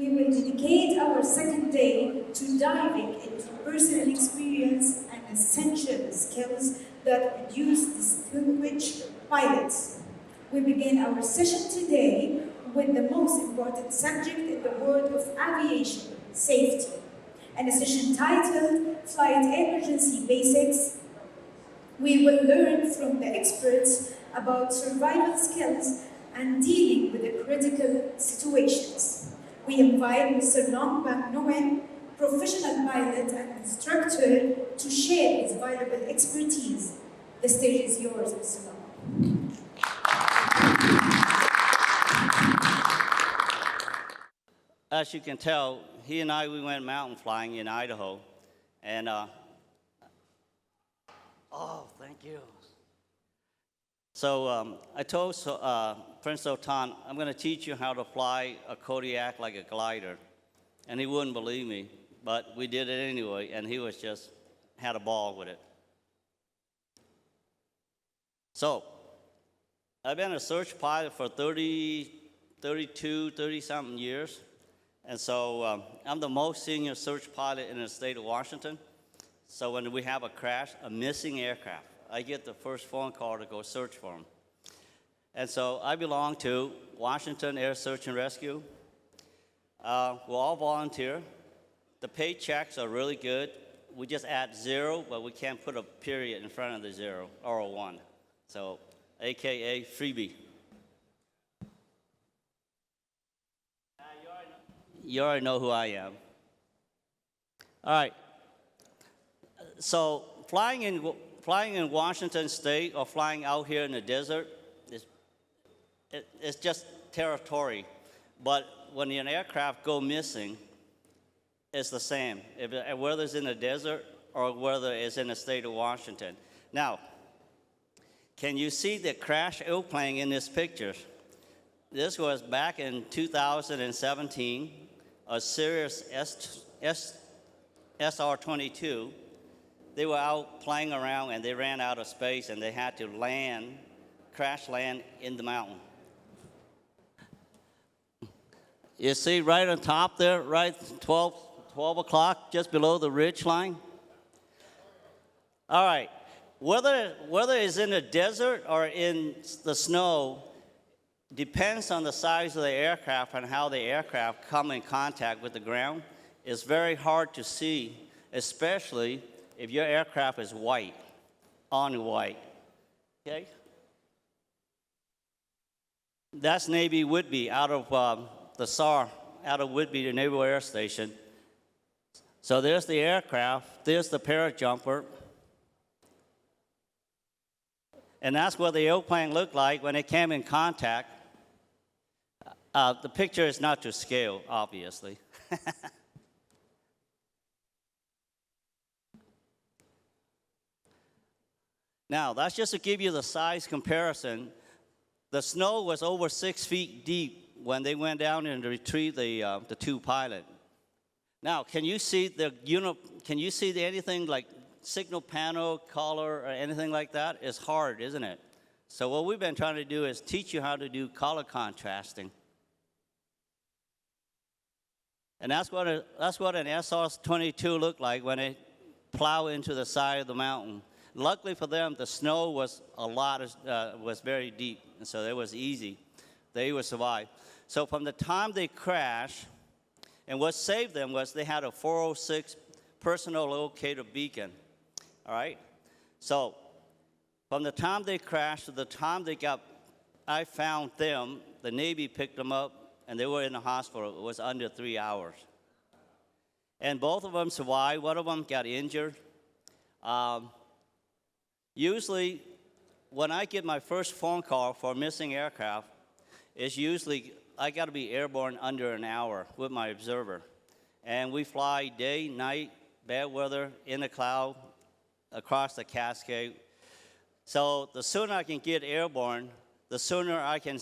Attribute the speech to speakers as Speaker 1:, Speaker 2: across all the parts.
Speaker 1: we will dedicate our second day to diving into personal experience and essential skills that produce distinguished pilots. We begin our session today with the most important subject in the world of aviation, safety, and a session titled Flight Emergency Basics. We will learn from the experts about survival skills and dealing with the critical situations. We invite Mr. Nguyen, professional pilot and instructor, to share his valuable expertise. The stage is yours, Mr. Long.
Speaker 2: As you can tell, he and I, we went mountain flying in Idaho. And, oh, thank you. So I told Prince Sultan, I'm going to teach you how to fly a Kodiak like a glider. And he wouldn't believe me, but we did it anyway, and he was just, had a ball with it. So, I've been a search pilot for 30-something years. And so I'm the most senior search pilot in the state of Washington. So when we have a crash, a missing aircraft, I get the first phone call to go search for them. And so I belong to Washington Air Search and Rescue. We're all volunteer. The paychecks are really good. We just add 0, but we can't put a period in front of the 0 or a 1. So AKA freebie. You already know who I am. All right. So flying in Washington State or flying out here in the desert, it's just territory. But when an aircraft go missing, it's the same, whether it's in the desert or whether it's in the state of Washington. Now, can you see the crash airplane in this picture? This was back in 2017. A Sirius SR-22, they were out playing around and they ran out of space and they had to crash land in the mountain. You see right on top there, right 12 o'clock, just below the ridge line? All right, whether it's in the desert or in the snow, depends on the size of the aircraft and how the aircraft come in contact with the ground. It's very hard to see, especially if your aircraft is white, on white, okay? That's Navy Whitby out of the SAR, out of Whitby, the Naval Air Station. So there's the aircraft, there's the parajumper, and that's what the airplane looked like when it came in contact. The picture is not to scale, obviously. Now, that's just to give you the size comparison. The snow was over 6 feet deep when they went down and retrieved the two pilots. Now, can you see anything like signal panel, color, or anything like that? It's hard, isn't it? So what we've been trying to do is teach you how to do color contrasting. And that's what an SR-22 looked like when it plowed into the side of the mountain. Luckily for them, the snow was was very deep, and so it was easy. They would survive. So from the time they crashed, and what saved them was they had a 406 personal locator beacon. All right. So from the time they crashed to the time I found them, the Navy picked them up. And they were in the hospital. It was under 3 hours. And both of them survived. One of them got injured. Usually, when I get my first phone call for a missing aircraft, it's usually I got to be airborne under an hour with my observer. And we fly day, night, bad weather, in the cloud, across the Cascade. So the sooner I can get airborne, the sooner I can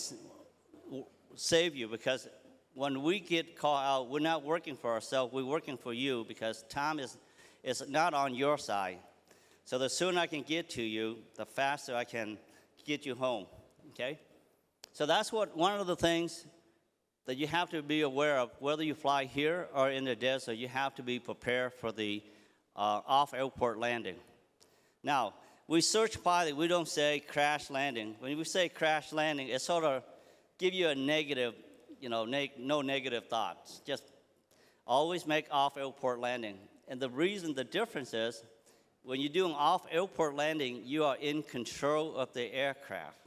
Speaker 2: save you, because when we get called out, we're not working for ourselves, we're working for you, because time is not on your side. So the sooner I can get to you, the faster I can get you home, okay? So that's one of the things that you have to be aware of. Whether you fly here or in the desert, you have to be prepared for the off-airport landing. Now, we search pilot, we don't say crash landing. When we say crash landing, it sort of give you a negative, no negative thoughts. Just always make off-airport landing. And the difference is, when you do an off-airport landing, you are in control of the aircraft.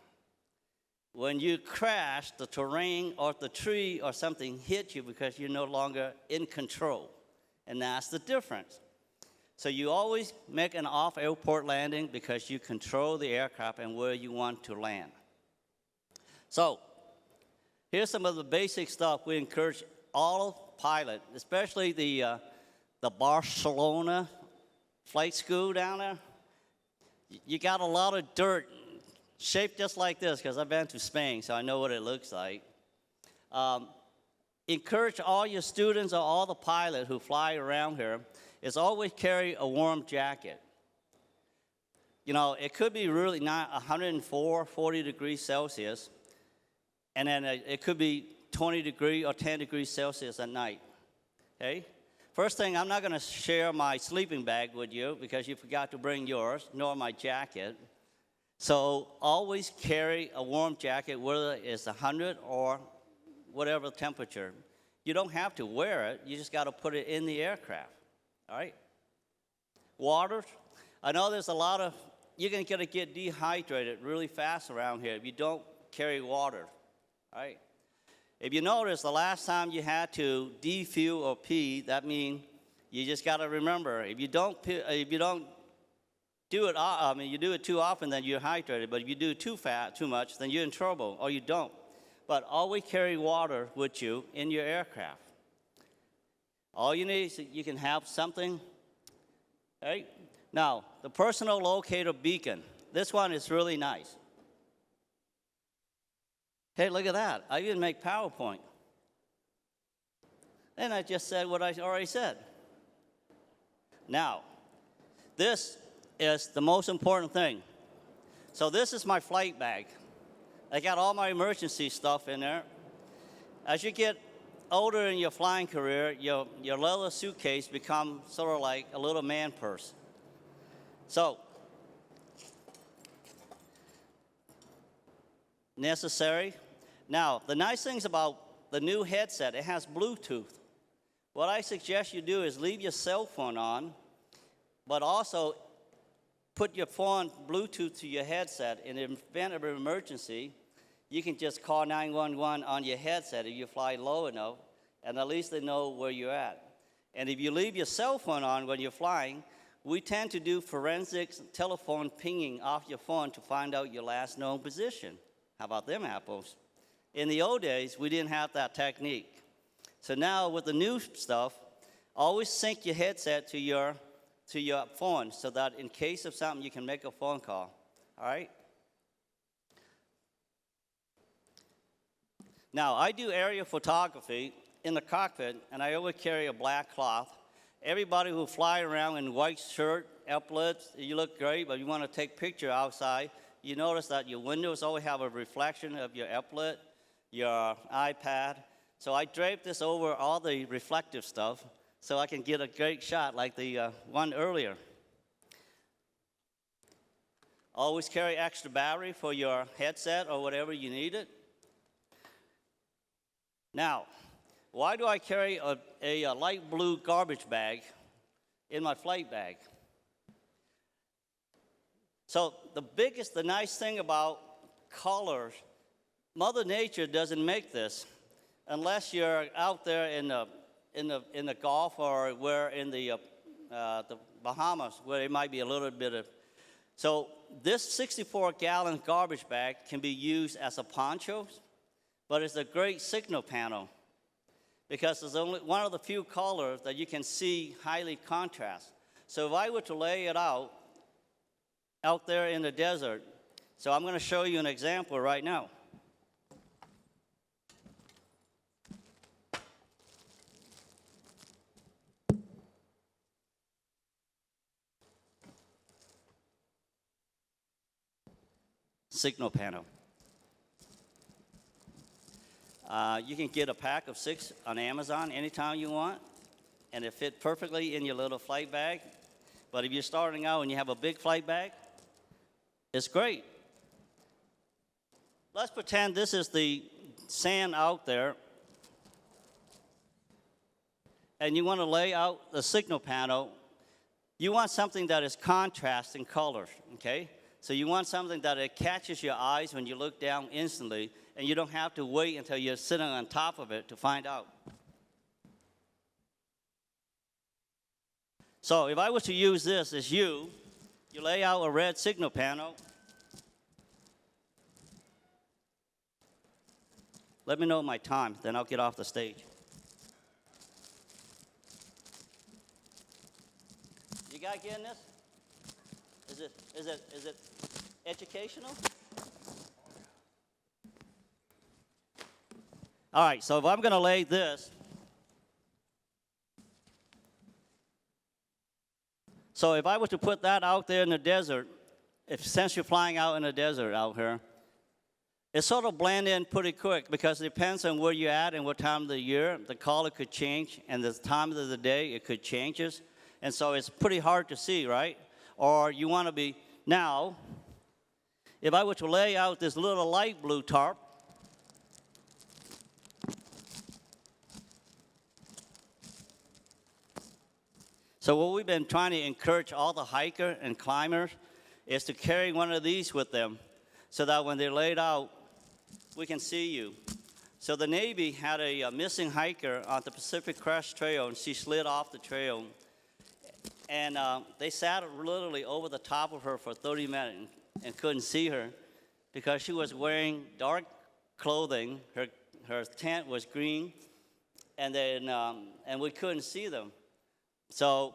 Speaker 2: When you crash, the terrain or the tree or something hit you because you're no longer in control. And that's the difference. So you always make an off-airport landing because you control the aircraft and where you want to land. So here's some of the basic stuff we encourage all pilots, especially the Barcelona flight school down there. You got a lot of dirt shaped just like this, because I've been to Spain, so I know what it looks like. Encourage all your students or all the pilots who fly around here is always carry a warm jacket. It could be really not 104, 40 degrees Celsius, and then it could be 20 degrees or 10 degrees Celsius at night, okay? First thing, I'm not going to share my sleeping bag with you because you forgot to bring yours, nor my jacket. So always carry a warm jacket, whether it's 100 or whatever temperature. You don't have to wear it. You just got to put it in the aircraft, all right? Water. I know there's a lot of, you're going to get dehydrated really fast around here if you don't carry water, all right? If you notice, the last time you had to defuel or pee, that means you just got to remember, if you don't do it, you do it too often, then you're hydrated. But if you do it too much, then you're in trouble, or you don't. But always carry water with you in your aircraft. All you need is you can have something, right? Now, the personal locator beacon. This one is really nice. Hey, look at that. I didn't make PowerPoint. And I just said what I already said. Now, this is the most important thing. So this is my flight bag. I got all my emergency stuff in there. As you get older in your flying career, your leather suitcase becomes sort of like a little man purse. So, necessary. Now, the nice things about the new headset, it has Bluetooth. What I suggest you do is leave your cell phone on, but also put your phone Bluetooth to your headset. In the event of an emergency, you can just call 911 on your headset if you fly low enough, and at least they know where you're at. And if you leave your cell phone on when you're flying, we tend to do forensics telephone pinging off your phone to find out your last known position. How about them apples? In the old days, we didn't have that technique. So now with the new stuff, always sync your headset to your phone so that in case of something, you can make a phone call, all right? Now, I do aerial photography in the cockpit, and I always carry a black cloth. Everybody who fly around in white shirt, epaulets, you look great, but you want to take picture outside, you notice that your windows always have a reflection of your epaulet, your iPad. So I drape this over all the reflective stuff so I can get a great shot like the one earlier. Always carry extra battery for your headset or whatever you need it. Now, why do I carry a light blue garbage bag in my flight bag? So the nice thing about colors, Mother Nature doesn't make this unless you're out there in the Gulf or where in the Bahamas, where it might be a little bit of. So this 64-gallon garbage bag can be used as a poncho, but it's a great signal panel because it's only one of the few colors that you can see highly contrast. So if I were to lay it out there in the desert, so I'm going to show you an example right now. Signal panel. You can get a pack of 6 on Amazon anytime you want, and it fit perfectly in your little flight bag. But if you're starting out and you have a big flight bag, it's great. Let's pretend this is the sand out there, and you want to lay out the signal panel. You want something that is contrast in color, okay? So you want something that it catches your eyes when you look down instantly, and you don't have to wait until you're sitting on top of it to find out. So if I was to use this as you lay out a red signal panel. Let me know my time, then I'll get off the stage. You guys getting this? Is it educational? All right, so if I'm going to lay this, so if I were to put that out there in the desert, since you're flying out in the desert out here, it sort of blend in pretty quick because it depends on where you're at and what time of the year. The color could change, and the time of the day, it could change. And so it's pretty hard to see, right? Or you want to be, now, if I were to lay out this little light blue tarp, so what we've been trying to encourage all the hikers and climbers is to carry one of these with them so that when they're laid out, we can see you. So the Navy had a missing hiker on the Pacific Crest Trail, and she slid off the trail. And they sat literally over the top of her for 30 minutes and couldn't see her because she was wearing dark clothing. Her tent was green, and then and we couldn't see them. So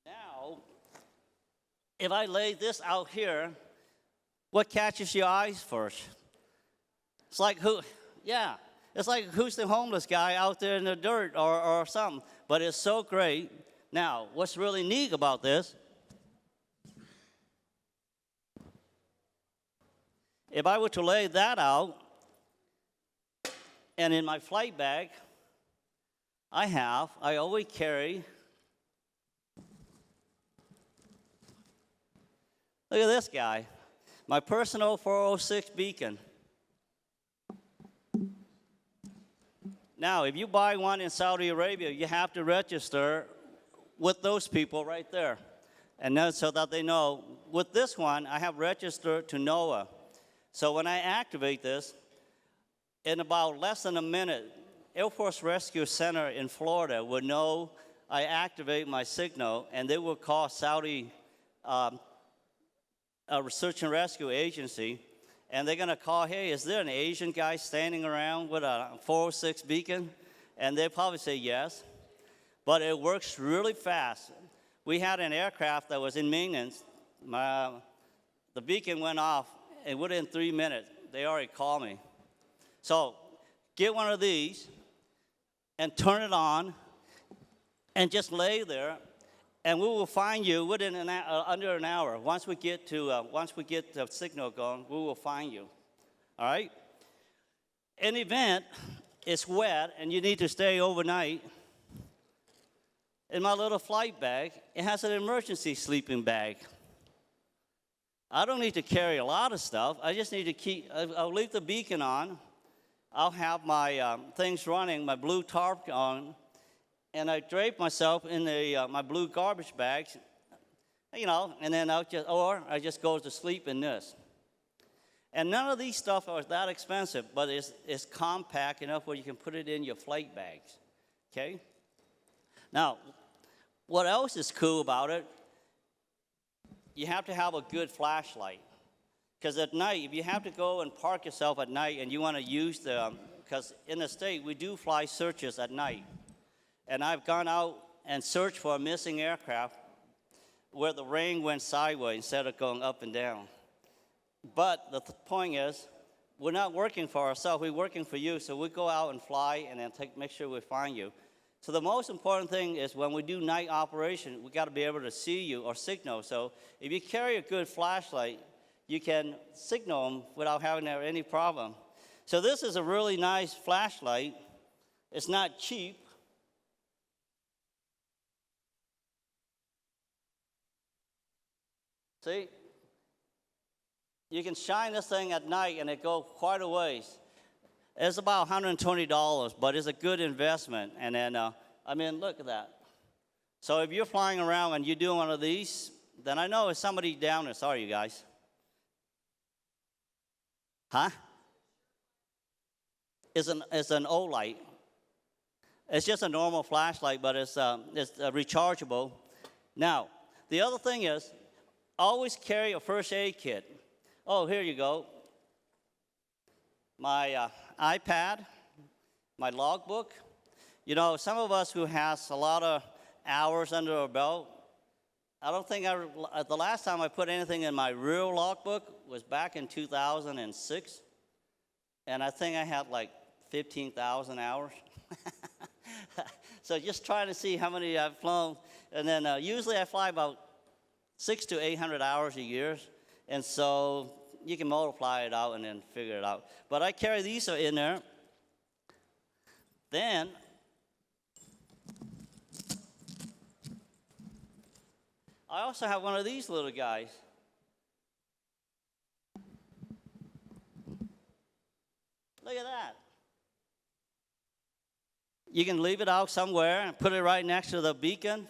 Speaker 2: now, if I lay this out here, what catches your eyes first? It's like it's like who's the homeless guy out there in the dirt or something. But it's so great. Now, what's really neat about this, if I were to lay that out, and in my flight bag, I always carry, look at this guy, my personal 406 beacon. Now, if you buy one in Saudi Arabia, you have to register with those people right there. And then so that they know, with this one, I have registered to NOAA. So when I activate this, in about less than a minute, Air Force Rescue Center in Florida will know I activate my signal, and they will call Saudi Search and Rescue Agency, and they're going to call, hey, is there an Asian guy standing around with a 406 beacon? And they'll probably say yes. But it works really fast. We had an aircraft that was in maintenance. The beacon went off, and within 3 minutes, they already called me. So get one of these and turn it on and just lay there, and we will find you within under an hour. Once we get the signal going, we will find you. All right? In the event it's wet and you need to stay overnight, in my little flight bag, it has an emergency sleeping bag. I don't need to carry a lot of stuff. I just need to I'll leave the beacon on. I'll have my things running, my blue tarp on, and I drape myself in my blue garbage bags, and then I just go to sleep in this. And none of these stuff are that expensive, but it's compact enough where you can put it in your flight bags, okay? Now, what else is cool about it? You have to have a good flashlight. Because at night, if you have to go and park yourself at night and you want to use because in the state, we do fly searches at night. And I've gone out and searched for a missing aircraft where the rain went sideways instead of going up and down. But the point is, we're not working for ourselves, we're working for you. So we go out and fly and then make sure we find you. So the most important thing is when we do night operation, we got to be able to see you or signal. So if you carry a good flashlight, you can signal them without having any problem. So this is a really nice flashlight. It's not cheap. See? You can shine this thing at night and it goes quite a ways. It's about $120, but it's a good investment. And then, I mean, look at that. So if you're flying around and you do one of these, then I know it's somebody down there. Sorry, you guys. Huh? It's an old light. It's just a normal flashlight, but it's rechargeable. Now, the other thing is, always carry a first aid kit. Oh, here you go. My iPad, my logbook. You know, some of us who has a lot of hours under our belt, I don't think the last time I put anything in my real logbook was back in 2006. And I think I had like 15,000 hours. So just trying to see how many I've flown. And then usually I fly about 600 to 800 hours a year. And so you can multiply it out and then figure it out. But I carry these in there. Then I also have one of these little guys. Look at that. You can leave it out somewhere and put it right next to the beacon,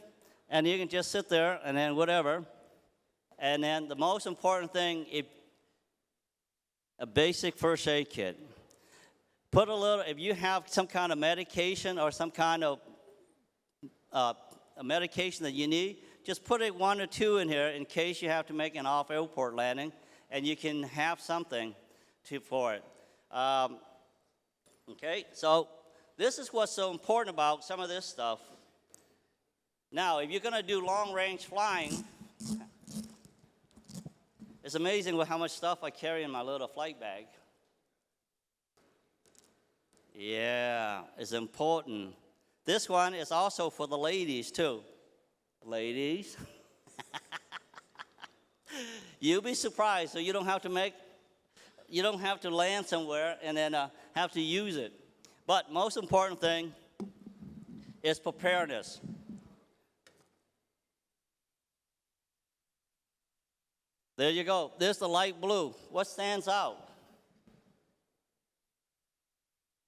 Speaker 2: and you can just sit there and then whatever. And then the most important thing, a basic first aid kit. Put a little, if you have some kind of medication or some kind of a medication that you need, just put it 1 or 2 in here in case you have to make an off-airport landing, and you can have something for it. Okay, so this is what's so important about some of this stuff. Now, if you're going to do long-range flying, it's amazing how much stuff I carry in my little flight bag. Yeah, it's important. This one is also for the ladies, too. Ladies, you'll be surprised, so you don't have to land somewhere and then have to use it. But most important thing is preparedness. There you go. There's the light blue. What stands out?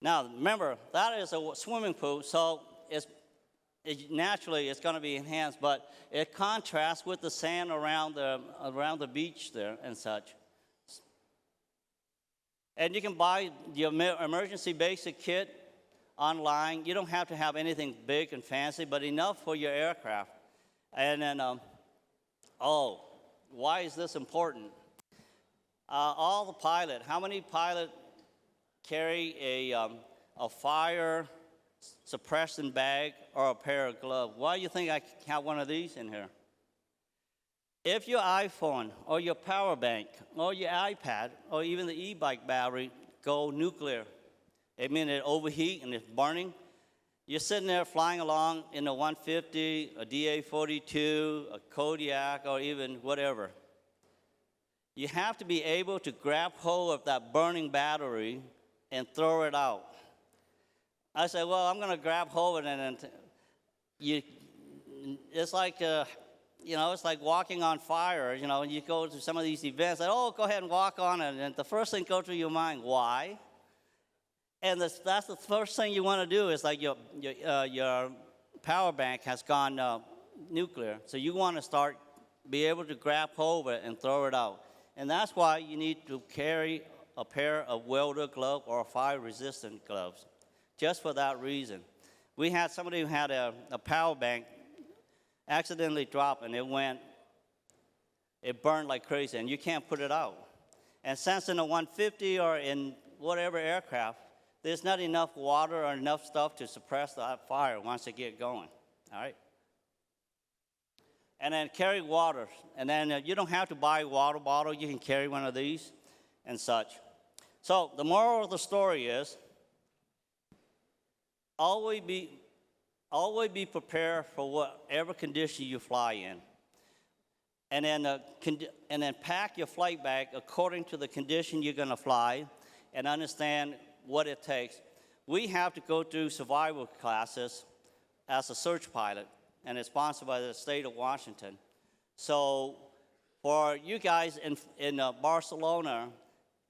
Speaker 2: Now, remember, that is a swimming pool, so naturally it's going to be enhanced, but it contrasts with the sand around the beach there and such. And you can buy the emergency basic kit online. You don't have to have anything big and fancy, but enough for your aircraft. And then, why is this important? All the pilot, how many pilots carry a fire suppressant bag or a pair of gloves? Why do you think I have one of these in here? If your iPhone or your power bank or your iPad or even the e-bike battery go nuclear, I mean it overheat and it's burning, you're sitting there flying along in a 150, a DA-42, a Kodiak, or even whatever. You have to be able to grab hold of that burning battery and throw it out. I said, well, I'm going to grab hold of it, and it's like, it's like walking on fire. And you go to some of these events, and, go ahead and walk on it, and the first thing goes through your mind, why? And that's the first thing you want to do is like your power bank has gone nuclear. So you want to be able to grab hold of it and throw it out. And that's why you need to carry a pair of welder gloves or fire-resistant gloves, just for that reason. We had somebody who had a power bank accidentally drop, and it burned like crazy, and you can't put it out. And since in a 150 or in whatever aircraft, there's not enough water or enough stuff to suppress that fire once it gets going, all right? And then carry water. And then you don't have to buy a water bottle. You can carry one of these and such. So the moral of the story is always be prepared for whatever condition you fly in. and then pack your flight bag according to the condition you're going to fly, and understand what it takes. We have to go through survival classes as a search pilot, and it's sponsored by the state of Washington. So for you guys in Barcelona,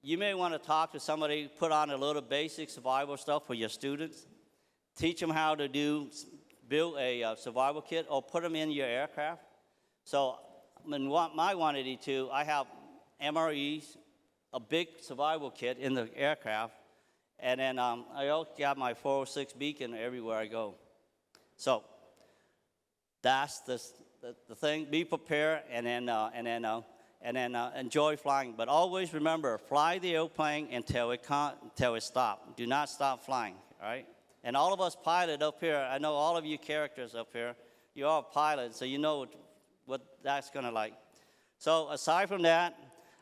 Speaker 2: you may want to talk to somebody, put on a little basic survival stuff for your students, teach them how to build a survival kit, or put them in your aircraft. So in my 182, I have MREs, a big survival kit in the aircraft, and then I also got my 406 beacon everywhere I go. So that's the thing. Be prepared, and then enjoy flying. But always remember, fly the airplane until it stops. Do not stop flying. All right. And all of us pilots up here, I know all of you characters up here, you're all pilots, so you know what that's going to like. So aside from that,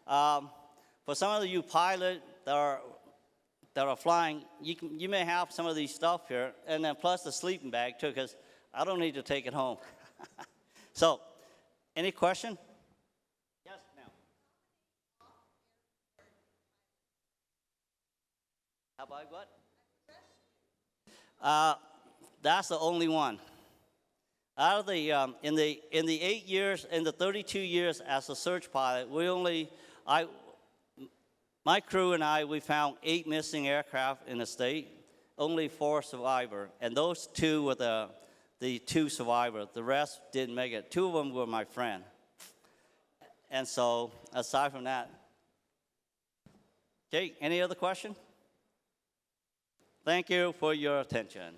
Speaker 2: for some of you pilots that are flying, you may have some of these stuff here, and then plus the sleeping bag too, because I don't need to take it home. So, any question? Yes, ma'am. Have I what? That's the only one. Out of the in the 8 years, in the 32 years as a search pilot, my crew and we found 8 missing aircraft in the state. Only 4 survivors, and those 2 were the 2 survivors. The rest didn't make it. 2 of them were my friend. And so, aside from that, okay. Any other question? Thank you for your attention.